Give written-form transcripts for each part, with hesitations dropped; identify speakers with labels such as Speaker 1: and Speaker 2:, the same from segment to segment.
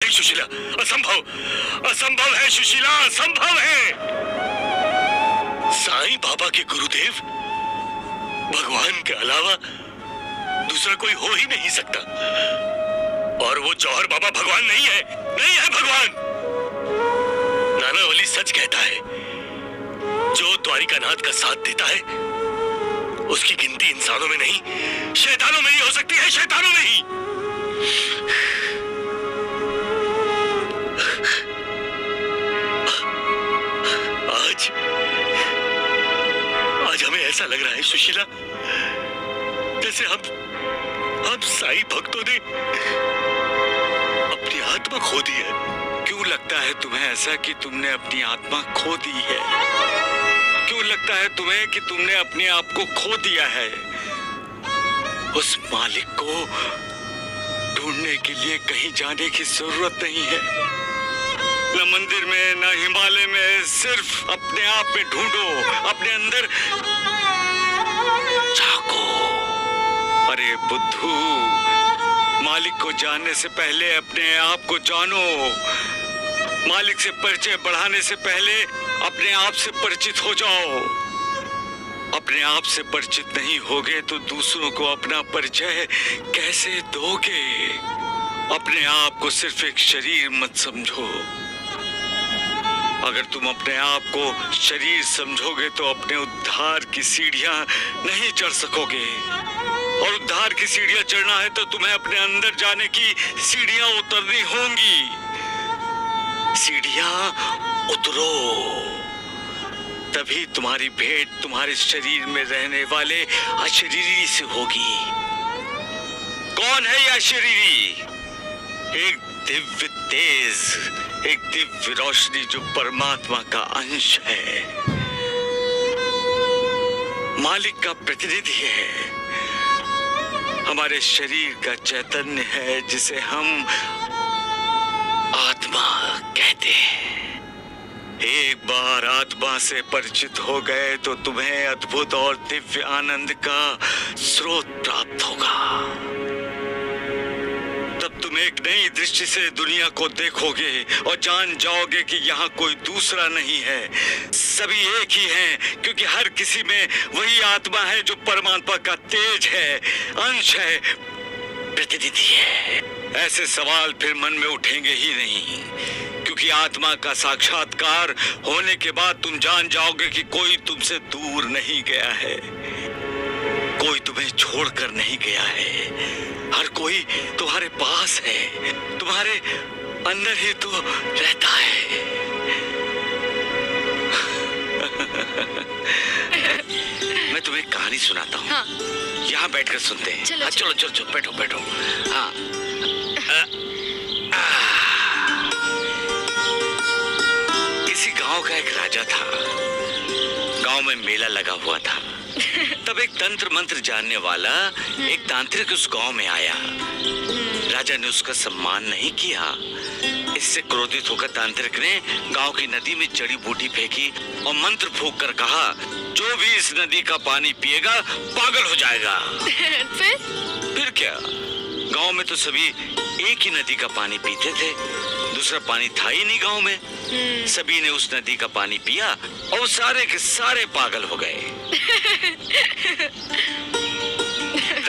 Speaker 1: नहीं सुशीला, असंभव, असंभव है सुशीला, असंभव है। साईं बाबा के गुरुदेव भगवान के अलावा दूसरा कोई हो ही नहीं सकता। और वो जौहर बाबा भगवान नहीं है, नहीं है भगवान। नाना वली सच कहता है, जो द्वारिकानाथ का साथ देता है उसकी गिनती इंसानों में नहीं, शैतानों में ही हो सकती है, शैतानों में ही। आज हमें ऐसा लग रहा है सुशीला, जैसे हम साईं भक्तों ने अपनी आत्मा खो दी है।
Speaker 2: क्यों लगता है तुम्हें ऐसा कि तुमने अपनी आत्मा खो दी है? क्यों लगता है तुम्हें कि तुमने अपने आप को खो दिया है? उस मालिक को ढूंढने के लिए कहीं जाने की जरूरत नहीं है। न मंदिर में, न हिमालय में, सिर्फ अपने आप में ढूंढो, अपने अंदर झांको। अरे बुद्धू, मालिक को जानने से पहले अपने आप को जानो। मालिक से परिचय बढ़ाने से पहले अपने आप से परिचित हो जाओ। अपने आप से परिचित नहीं होगे तो दूसरों को अपना परिचय कैसे दोगे? अपने आप को सिर्फ एक शरीर मत समझो। अगर तुम अपने आप को शरीर समझोगे तो अपने उद्धार की सीढ़ियां नहीं चढ़ सकोगे। और उद्धार की सीढ़ियां चढ़ना है तो तुम्हें अपने अंदर जाने की सीढ़ियां उतरनी होंगी। सीढ़ियां उतरो, तभी तुम्हारी भेंट तुम्हारे शरीर में रहने वाले अशरीरी से होगी। कौन है यह अशरीरी? एक दिव्य तेज, एक दिव्य रोशनी जो परमात्मा का अंश है, मालिक का प्रतिनिधि है, हमारे शरीर का चैतन्य है, जिसे हम आत्मा कहते हैं। एक बार आत्मा से परिचित हो गए तो तुम्हें अद्भुत और दिव्य आनंद का स्रोत प्राप्त होगा। तब तुम एक नई दृष्टि से दुनिया को देखोगे और जान जाओगे कि यहाँ कोई दूसरा नहीं है, सभी एक ही हैं, क्योंकि हर किसी में वही आत्मा है जो परमात्मा का तेज है, अंश है, प्रतिनिधि है। ऐसे सवाल फिर मन में उठेंगे ही नहीं, क्योंकि आत्मा का साक्षात्कार होने के बाद तुम जान जाओगे कि कोई तुमसे दूर नहीं गया है, कोई तुम्हें छोड़कर नहीं गया है, हर कोई तुम्हारे पास है, तुम्हारे अंदर ही तो रहता है। मैं तुम्हें एक कहानी सुनाता हूँ। हाँ। यहाँ बैठकर सुनते हैं। चलो, चलो, चलो, चलो, बैठो, बैठो। हाँ। किसी गांव का एक राजा था। गांव में मेला लगा हुआ था। तब एक तंत्र मंत्र जानने वाला एक तांत्रिक उस गांव में आया। राजा ने उसका सम्मान नहीं किया। इससे क्रोधित होकर तांत्रिक ने गांव की नदी में जड़ी बूटी फेंकी और मंत्र फूंक कर कहा, जो भी इस नदी का पानी पिएगा पागल हो जाएगा। फिर क्या, गांव में तो सभी एक ही नदी का पानी पीते थे, दूसरा पानी था ही नहीं गांव में। सभी ने उस नदी का पानी पिया और सारे के सारे पागल हो गए।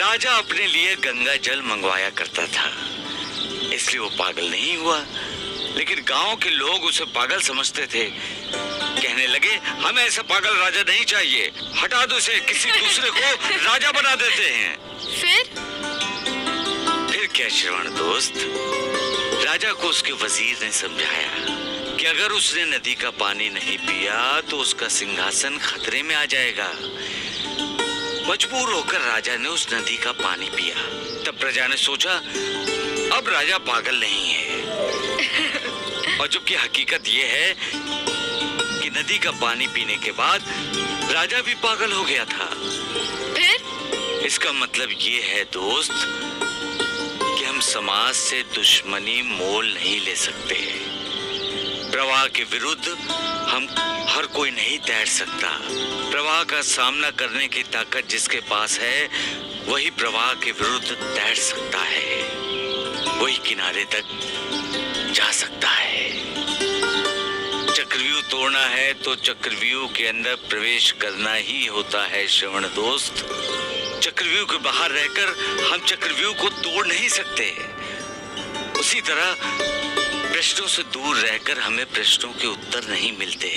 Speaker 2: राजा अपने लिए गंगा जल मंगवाया करता था, इसलिए वो पागल नहीं हुआ, लेकिन गांव के लोग उसे पागल समझते थे। कहने लगे, हमें ऐसा पागल राजा नहीं चाहिए, हटा दो इसे, किसी दूसरे को राजा बना देते हैं। फिर क्या श्रवण दोस्त, राजा को उसके वजीर ने समझाया कि अगर उसने नदी का पानी नहीं पिया तो उसका सिंहासन खतरे में आ जाएगा। मजबूर होकर राजा ने उस नदी का पानी पिया। तब प्रजा ने सोचा, अब राजा पागल नहीं है। और जबकि हकीकत ये है कि नदी का पानी पीने के बाद राजा भी पागल हो गया था। फिर इसका मतलब ये है दोस्त कि हम समाज से दुश्मनी मोल नहीं ले सकते। प्रवाह के विरुद्ध हम हर कोई नहीं तैर सकता। प्रवाह का सामना करने की ताकत जिसके पास है वही प्रवाह के विरुद्ध तैर सकता है, वही किनारे तक तोड़ना है तो चक्रव्यूह के अंदर प्रवेश करना ही होता है श्रवण दोस्त। चक्रव्यूह के बाहर रहकर हम चक्रव्यूह को तोड़ नहीं सकते। उसी तरह प्रश्नों से दूर रहकर हमें प्रश्नों के उत्तर नहीं मिलते।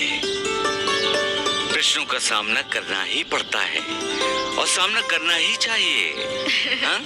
Speaker 2: प्रश्नों का सामना करना ही पड़ता है और सामना करना ही चाहिए। हाँ?